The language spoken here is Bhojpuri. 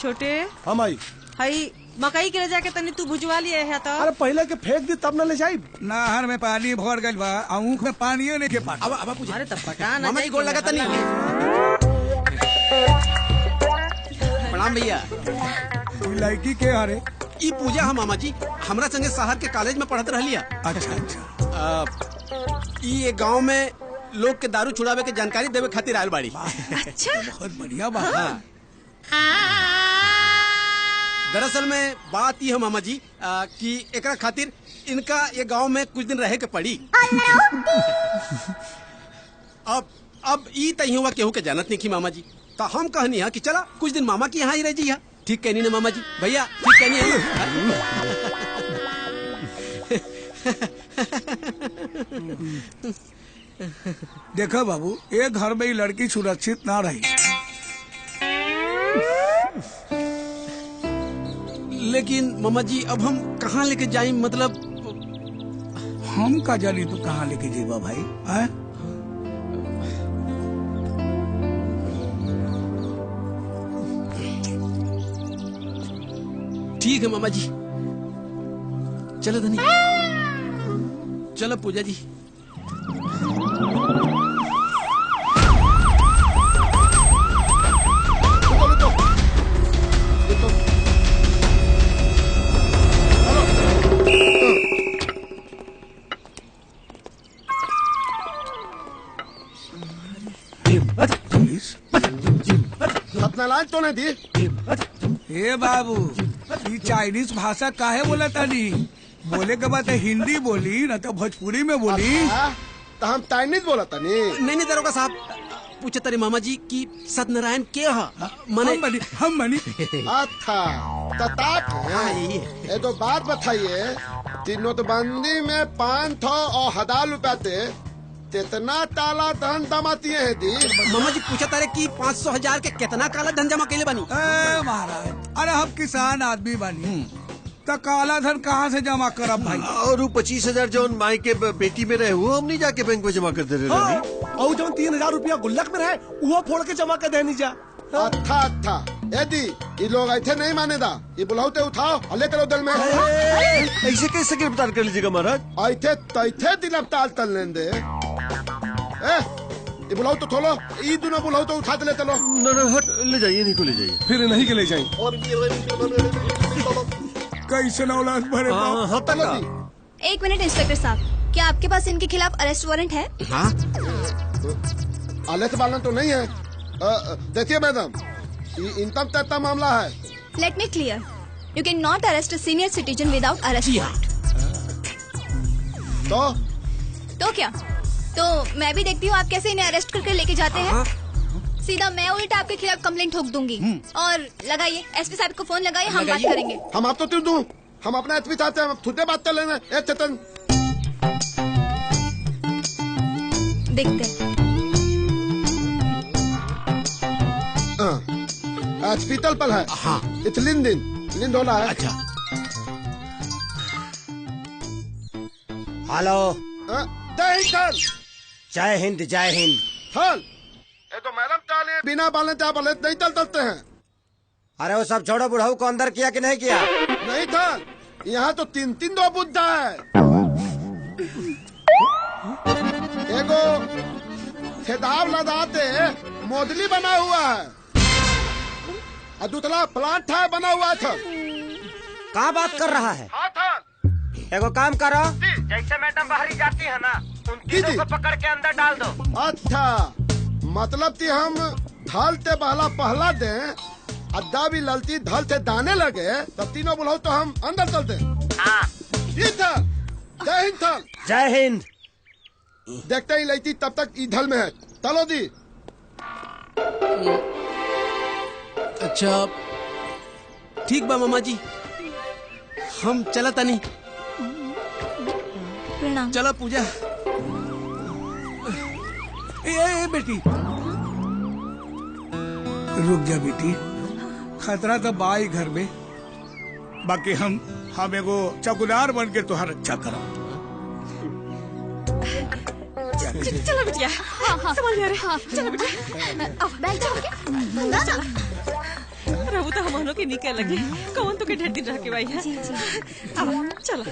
छोटे हम आई हई मकई के ले जाके तनी तू भुजवा लिए है तो। अरे पहले के फेंक दी तब न ले जाई। नहर में पानी भर गइल बा, ऊख में पानी नहीं के पानी। अब पूजा। अरे तब पटा ना मामा जी गोड़ लगा तनी। प्रणाम भैया। लड़की के अरे ई पूजा हम मामा जी हमरा संगे शहर के कॉलेज में पढ़त रहलिया। अच्छा अच्छा। ई एक गांव में लोग के दारू छुड़ावे के जानकारी देवे खातिर आयल बाड़ी। अच्छा बहुत बढ़िया बात। दरअसल में बात ये है मामा जी कि एकरा खातिर इनका ये गांव में कुछ दिन रहे के पड़ी। अब ई तय हुआ केहू के जानत नहीं की मामा जी, तो हम कहनी है कि चला कुछ दिन मामा की यहाँ ही रह जी। ठीक कहनी ना मामा जी? भैया ठीक कहनी है। देखो बाबू, एक घर में ही लड़की सुरक्षित ना रही, लेकिन मामा जी अब हम कहाँ लेके जाए? मतलब हम का जानी तू कहाँ लेके जेबा भाई? है? ठीक है मामा जी, चलो धनी, चलो पूजा जी। सत्यनारायण तो नहीं दी। हे बाबू, ये चाइनीज भाषा काहे बोला तनी? बोले के बाद हिंदी बोली न तो भोजपुरी में बोली। तो हम चाइनीज बोला था नहीं दरोगा साहब, पूछे तारे मामा जी की सत्यनारायण क्या है? हम बनी। अच्छा तताक है। ये तो बात बताइए, नोटबंदी में 500 और 1000 रुपया थे, कितना ताला धन जमा किए हैं दी? मामा जी पूछा तारे कि 500,000 के कितना काला धन जमा केले बनी? महाराज, अरे हम किसान आदमी बनी तो काला धन कहाँ से जमा करब भाई? और 25,000 जो माई के बेटी में रहे वो हम नहीं जाके बैंक में जमा कर दे रहे। हाँ, और जो 3,000 रुपया गुल्लक में रहे वो फोड़ के जमा कर देनी जा। अच्छा यदि ये लोग ऐसे नहीं मानेगा, ये बुलाओते उठाओ और ले करो दल में। ऐसे कैसे गिरफ्तार कर लीजिएगा महाराज? ऐसे तैथे गिरफ्तार कर लेंगे। ये बुलाओ तो थोलो, ये दोनों बुलाओ तो उठा ले चलो। न हट, ले जाइए, नहीं को ले जाइए। फिर नहीं के ले जाए। कैसे औलाद भरे बाप। एक मिनट इंस्पेक्टर साहब, क्या आपके पास इनके खिलाफ अरेस्ट वारंट है? हाँ, अरेस्ट वारंट तो नहीं है। देखिए मैडम, ये इनकम टैक्स का मामला है। Let me clear, you can not arrest a senior citizen without arrest warrant. तो क्या? तो मैं भी देखती हूँ आप कैसे इन्हें अरेस्ट करके लेके जाते हैं। सीधा मैं उल्टा आपके खिलाफ कंप्लेंट ठोक दूंगी। और लगाइए, एसपी साहब को फोन लगाइए, हम बात करेंगे। हम आप तो क्यों दूं? हम अपना एसपी साहब से खुद बात कर लेना। चेतन देखते हैं। हॉस्पिटल पर है। हाँ, लिंद होना है। अच्छा, हेलो, जय हिंद सर। जय हिंद जय हिंद। सर ये तो मैडम चाले बिना बाले चाहे बाले नहीं चल सकते हैं। अरे वो सब छोड़ो, बुढ़ाऊ को अंदर किया कि नहीं किया? नहीं सर, यहाँ तो 3-3 दो बुद्धा है। एगो खेदाव लगाते मोदली बना हुआ है और दूसरा प्लांट है बना हुआ था। कहाँ बात कर रहा है? हाँ था। एगो काम करो, जैसे मैडम बाहरी जाती है ना, उन तीनों को पकड़ के अंदर डाल दो। अच्छा, मतलब कि हम ढल से पहला दें, अद्दा भी ललती ढल से दाने लगे, तब तीनों बुलाओ तो हम अंदर चलते। हाँ, ठीक था। जय हिंद था। जय हिंद। देखते ही लड़की तब तक ईधल में है। चलो दी। अच्छा ठीक बा मामा जी, हम चला तनी। प्रणाम। चलो पूजा। ए बेटी, रुक जा बेटी, खतरा तो बाई घर में, बाकी हम एगो चौकीदार बन के तुहार रक्षा करो। चलो बिटिया, संभाल रे। चलो बिटिया, बैठ जाओ। रहू तो हम दोनों के निकल लगे कौन तो के ढेर दिन रह के भाई है। अब चलो